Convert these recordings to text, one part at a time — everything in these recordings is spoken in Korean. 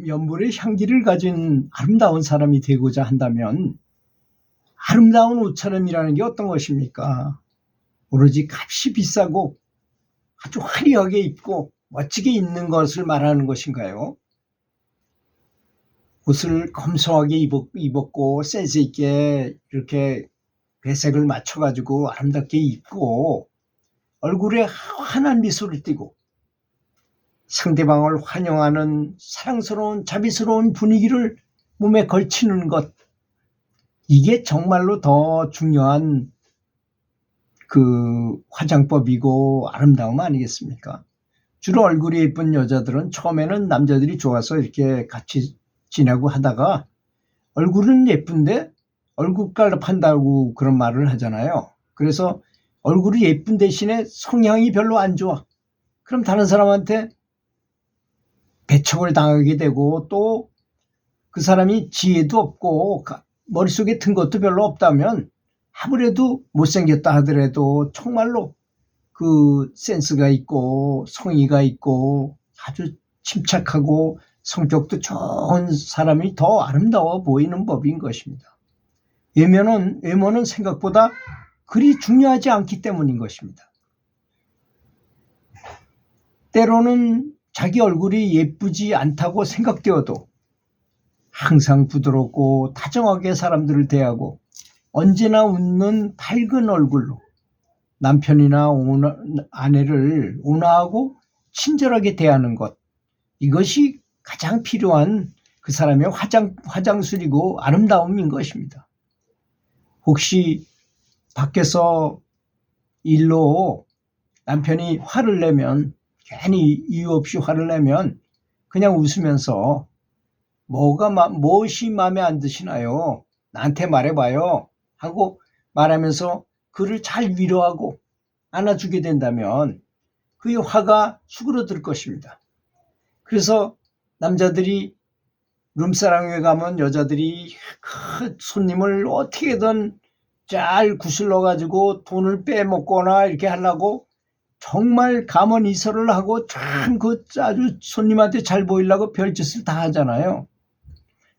연불의 향기를 가진 아름다운 사람이 되고자 한다면 아름다운 옷차림이라는 게 어떤 것입니까? 오로지 값이 비싸고 아주 화려하게 입고 멋지게 입는 것을 말하는 것인가요? 옷을 검소하게 입었고 센스 있게 이렇게 배색을 맞춰가지고 아름답게 입고 얼굴에 환한 미소를 띠고 상대방을 환영하는 사랑스러운 자비스러운 분위기를 몸에 걸치는 것, 이게 정말로 더 중요한 그 화장법이고 아름다움 아니겠습니까? 주로 얼굴이 예쁜 여자들은 처음에는 남자들이 좋아서 이렇게 같이 지내고 하다가 얼굴은 예쁜데 얼굴값 한다고 그런 말을 하잖아요. 그래서 얼굴이 예쁜 대신에 성향이 별로 안 좋아. 그럼 다른 사람한테 배척을 당하게 되고 또 그 사람이 지혜도 없고 머릿속에 든 것도 별로 없다면 아무래도 못생겼다 하더라도 정말로 그 센스가 있고 성의가 있고 아주 침착하고 성격도 좋은 사람이 더 아름다워 보이는 법인 것입니다. 외모는 생각보다 그리 중요하지 않기 때문인 것입니다. 때로는 자기 얼굴이 예쁘지 않다고 생각되어도 항상 부드럽고 다정하게 사람들을 대하고 언제나 웃는 밝은 얼굴로 남편이나 아내를 온화하고 친절하게 대하는 것, 이것이 가장 필요한 그 사람의 화장술이고 아름다움인 것입니다. 혹시 밖에서 일로 남편이 화를 내면, 괜히 이유 없이 화를 내면 그냥 웃으면서 무엇이 마음에 안 드시나요? 나한테 말해봐요 하고 말하면서 그를 잘 위로하고 안아주게 된다면 그의 화가 수그러들 것입니다. 그래서 남자들이 룸사랑에 가면 여자들이 그 손님을 어떻게든 잘 구슬러 가지고 돈을 빼먹거나 이렇게 하려고 정말 감언이설을 하고 참 그 아주 손님한테 잘 보이려고 별짓을 다 하잖아요.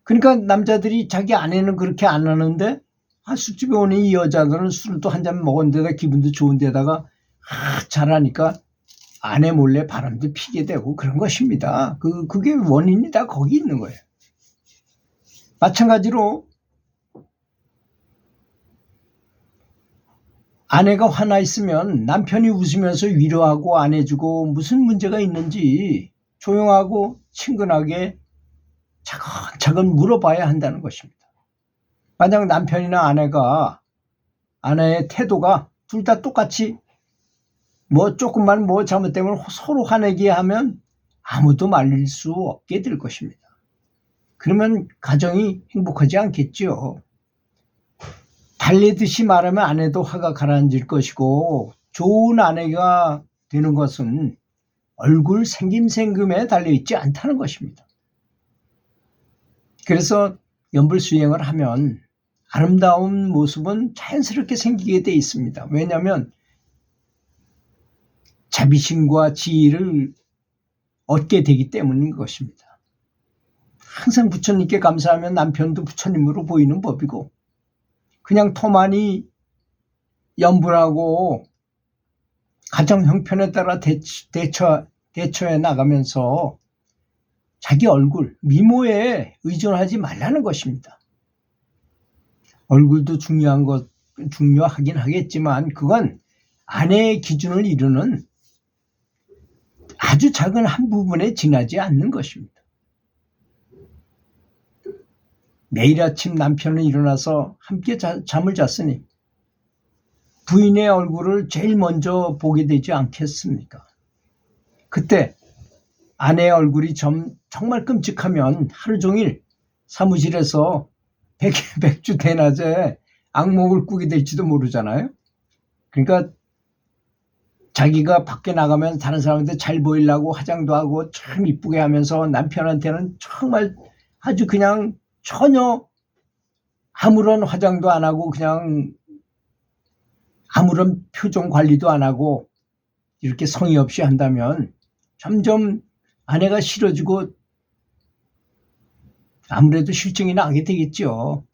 그러니까 남자들이 자기 아내는 그렇게 안 하는데 술집에 오는 이 여자들은 술을 또 한 잔 먹은 데다 기분도 좋은 데다가 잘하니까 아내 몰래 바람도 피게 되고 그런 것입니다. 그게 원인이 다 거기 있는 거예요. 마찬가지로 아내가 화나 있으면 남편이 웃으면서 위로하고 안해주고 무슨 문제가 있는지 조용하고 친근하게 차근차근 물어봐야 한다는 것입니다. 만약 남편이나 아내의 태도가 둘 다 똑같이 조금만 잘못되면 서로 화내게 하면 아무도 말릴 수 없게 될 것입니다. 그러면 가정이 행복하지 않겠죠. 달래듯이 말하면 아내도 화가 가라앉을 것이고 좋은 아내가 되는 것은 얼굴 생김생금에 달려있지 않다는 것입니다. 그래서 연불수행을 하면 아름다운 모습은 자연스럽게 생기게 돼 있습니다. 왜냐하면 자비심과 지혜를 얻게 되기 때문인 것입니다. 항상 부처님께 감사하면 남편도 부처님으로 보이는 법이고 그냥 토만이 연불하고 가정 형편에 따라 대처해 나가면서 자기 얼굴, 미모에 의존하지 말라는 것입니다. 얼굴도 중요하긴 하겠지만 그건 아내의 기준을 이루는 아주 작은 한 부분에 지나지 않는 것입니다. 매일 아침 남편은 일어나서 함께 잠을 잤으니 부인의 얼굴을 제일 먼저 보게 되지 않겠습니까? 그때 아내의 얼굴이 정말 끔찍하면 하루 종일 사무실에서 백주 대낮에 악몽을 꾸게 될지도 모르잖아요. 그러니까 자기가 밖에 나가면 다른 사람한테 잘 보이려고 화장도 하고 참 이쁘게 하면서 남편한테는 정말 아주 그냥 전혀 아무런 화장도 안 하고 그냥 아무런 표정 관리도 안 하고 이렇게 성의 없이 한다면 점점 아내가 싫어지고 아무래도 실증이 나게 되겠죠.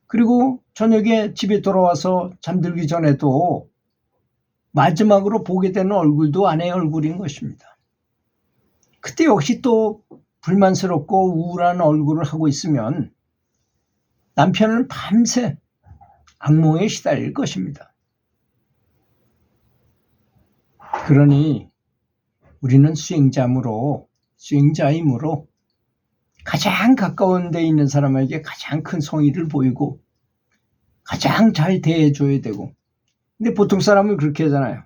그리고 저녁에 집에 돌아와서 잠들기 전에도 마지막으로 보게 되는 얼굴도 아내의 얼굴인 것입니다. 그때 역시 또 불만스럽고 우울한 얼굴을 하고 있으면 남편은 밤새 악몽에 시달릴 것입니다. 그러니 우리는 수행자이므로 가장 가까운 데 있는 사람에게 가장 큰 성의를 보이고 가장 잘 대해줘야 되고, 근데 보통 사람은 그렇게 하잖아요.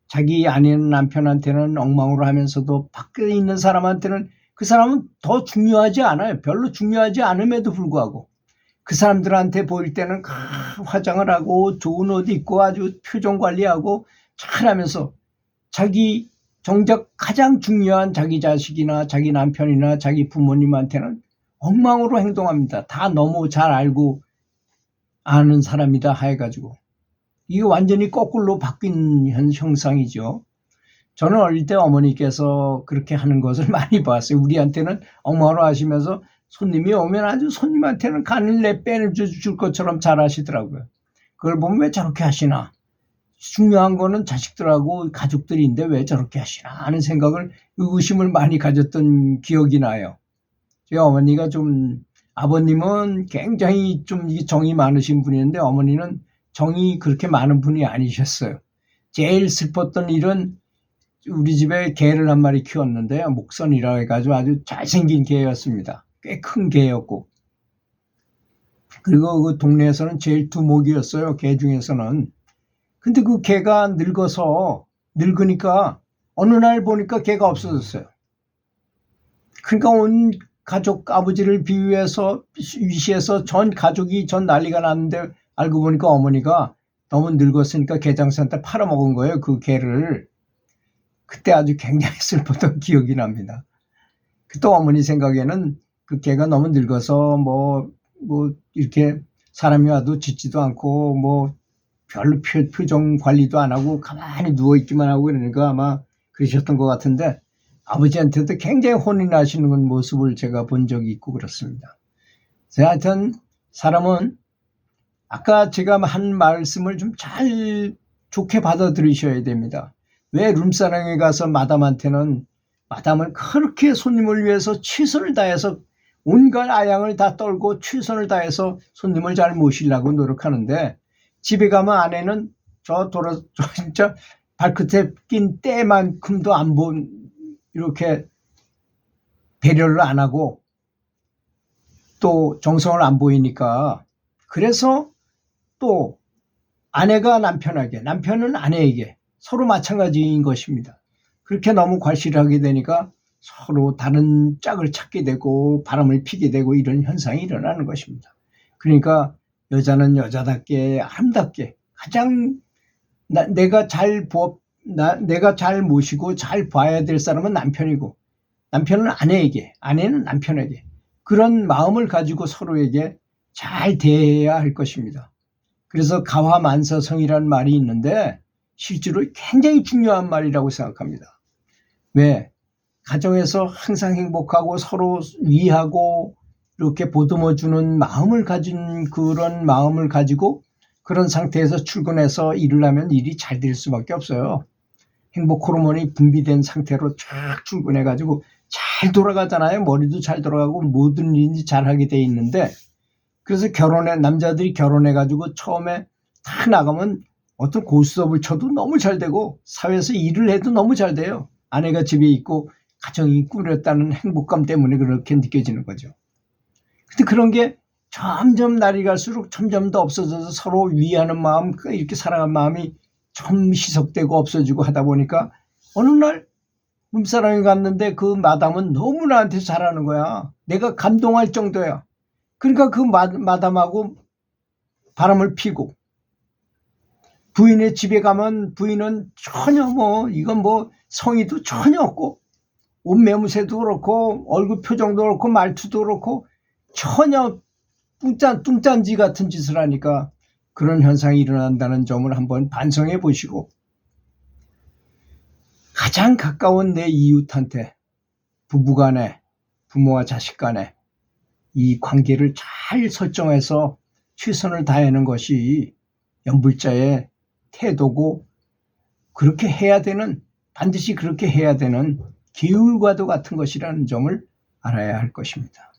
자기 아내는 남편한테는 엉망으로 하면서도 밖에 있는 사람한테는 그 사람은 더 중요하지 않아요. 별로 중요하지 않음에도 불구하고 그 사람들한테 보일 때는 화장을 하고 좋은 옷 입고 아주 표정 관리하고 잘하면서 자기 정작 가장 중요한 자기 자식이나 자기 남편이나 자기 부모님한테는 엉망으로 행동합니다. 다 너무 잘 알고 아는 사람이다 해가지고 이게 완전히 거꾸로 바뀐 형상이죠. 저는 어릴 때 어머니께서 그렇게 하는 것을 많이 봤어요. 우리한테는 엉망으로 하시면서 손님이 오면 아주 손님한테는 간을 빼줄 것처럼 잘 하시더라고요. 그걸 보면 왜 저렇게 하시나, 중요한 거는 자식들하고 가족들인데 왜 저렇게 하시나 하는 생각을, 의구심을 많이 가졌던 기억이 나요. 저희 어머니가 좀, 아버님은 굉장히 좀 정이 많으신 분이었는데 어머니는 정이 그렇게 많은 분이 아니셨어요. 제일 슬펐던 일은 우리 집에 개를 한 마리 키웠는데요. 목선이라고 해가지고 아주 잘생긴 개였습니다. 꽤 큰 개였고. 그리고 그 동네에서는 제일 두목이었어요. 개 중에서는. 근데 그 개가 늙으니까 어느 날 보니까 개가 없어졌어요. 그러니까 온 가족 아버지를 위시해서 전 가족이 난리가 났는데 알고 보니까 어머니가 너무 늙었으니까 개장사한테 팔아먹은 거예요. 그 개를. 그때 아주 굉장히 슬펐던 기억이 납니다. 또 어머니 생각에는 그 개가 너무 늙어서 뭐 이렇게 사람이 와도 짖지도 않고 별로 표정 관리도 안 하고 가만히 누워있기만 하고 그러니까 아마 그러셨던 것 같은데, 아버지한테도 굉장히 혼이 나시는 모습을 제가 본 적이 있고 그렇습니다. 하여튼 사람은 아까 제가 한 말씀을 좀 잘 좋게 받아들이셔야 됩니다. 왜 룸사랑에 가서 마담한테는, 마담은 그렇게 손님을 위해서 최선을 다해서 온갖 아양을 다 떨고 최선을 다해서 손님을 잘 모시려고 노력하는데, 집에 가면 아내는 저 진짜 발끝에 낀 때만큼도 안 본, 이렇게 배려를 안 하고 또 정성을 안 보이니까, 그래서 또 아내가 남편에게, 남편은 아내에게 서로 마찬가지인 것입니다. 그렇게 너무 과시를 하게 되니까 서로 다른 짝을 찾게 되고 바람을 피게 되고 이런 현상이 일어나는 것입니다. 그러니까 여자는 여자답게 아름답게 가장 내가 잘 모시고 잘 봐야 될 사람은 남편이고, 남편은 아내에게, 아내는 남편에게 그런 마음을 가지고 서로에게 잘 대해야 할 것입니다. 그래서 가화만서성이라는 말이 있는데 실제로 굉장히 중요한 말이라고 생각합니다. 왜? 가정에서 항상 행복하고 서로 위하고 이렇게 보듬어주는 마음을 가진, 그런 마음을 가지고 그런 상태에서 출근해서 일을 하면 일이 잘 될 수밖에 없어요. 행복 호르몬이 분비된 상태로 쫙 출근해가지고 잘 돌아가잖아요. 머리도 잘 돌아가고 모든 일인지 잘하게 돼 있는데, 그래서 남자들이 결혼해가지고 처음에 다 나가면 어떤 고스톱을 쳐도 너무 잘 되고 사회에서 일을 해도 너무 잘 돼요. 아내가 집에 있고 가정이 꾸렸다는 행복감 때문에 그렇게 느껴지는 거죠. 근데 그런 게 점점 날이 갈수록 점점 더 없어져서 서로 위하는 마음, 이렇게 사랑하는 마음이 좀 희석되고 없어지고 하다 보니까 어느 날 룸사랑에 갔는데 그 마담은 너무 나한테 잘하는 거야. 내가 감동할 정도야. 그러니까 그 마담하고 바람을 피고, 부인의 집에 가면 부인은 전혀 이건 성의도 전혀 없고 옷 매무새도 그렇고 얼굴 표정도 그렇고 말투도 그렇고 전혀 뚱딴지 같은 짓을 하니까 그런 현상이 일어난다는 점을 한번 반성해 보시고, 가장 가까운 내 이웃한테, 부부간에, 부모와 자식 간에 이 관계를 잘 설정해서 최선을 다하는 것이 연불자의 태도고 그렇게 해야 되는 반드시 그렇게 해야 되는 계율과도 같은 것이라는 점을 알아야 할 것입니다.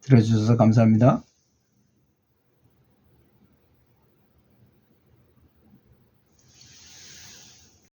들어주셔서 감사합니다.